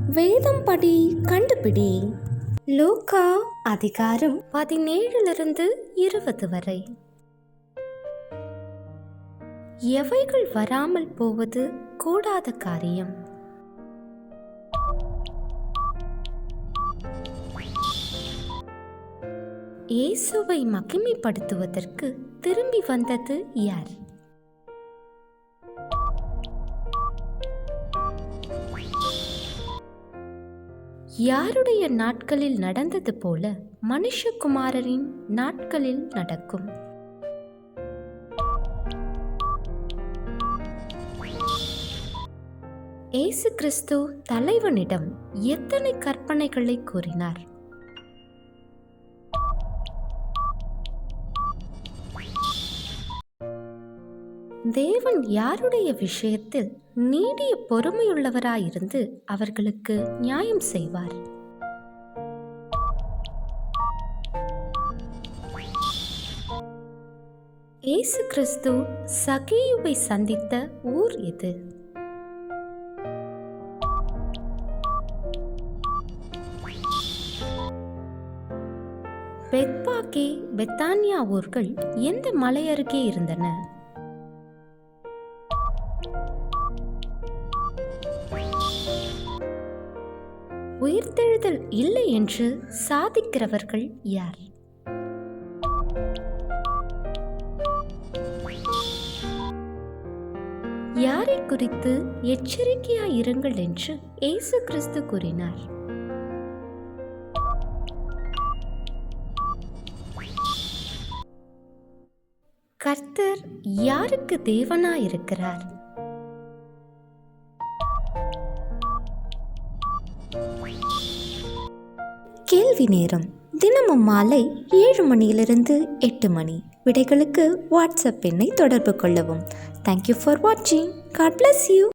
வேதம் படி கண்டுபிடி. லூக்கா அதிகாரம் 17-20 வரை. எவைகள் வராமல் போவது கூடாத காரியம்? இயேசுவை மகிமைப்படுத்துவதற்கு திரும்பி வந்தது யார்? யாருடைய நாட்களில் நடந்தது போல மனுஷகுமாரரின் நாட்களில் நடக்கும்? இயேசு கிறிஸ்து தலைவனிடம் எத்தனை கற்பனைகளை கூறினார்? தேவன் யாருடைய விஷயத்தில் நீடிய பொறுமையுள்ளவராயிருந்து அவர்களுக்கு நியாயம் செய்வார்? இயேசு கிறிஸ்து சகேயுவை சந்தித்த ஊர் எது? பெத்பாகே, பெத்தானியா ஊர்கள் எந்த மலை அருகே இருந்தன? உயிர்த்தெழுதல் இல்லை என்று சாதிக்கிறவர்கள் யார்? யாரை குறித்து எச்சரிக்கையாயிருங்கள் என்று இயேசு கிறிஸ்து கூறினார்? கர்த்தர் யாருக்கு தேவனாயிருக்கிறார்? கேள்வி நேரம். தினமும் மாலை 7 மணியிலிருந்து 8 மணி. விடைகளுக்கு வாட்ஸ்அப் எண்ணை தொடர்பு கொள்ளவும். தேங்க்யூ ஃபார் வாட்சிங். God bless you.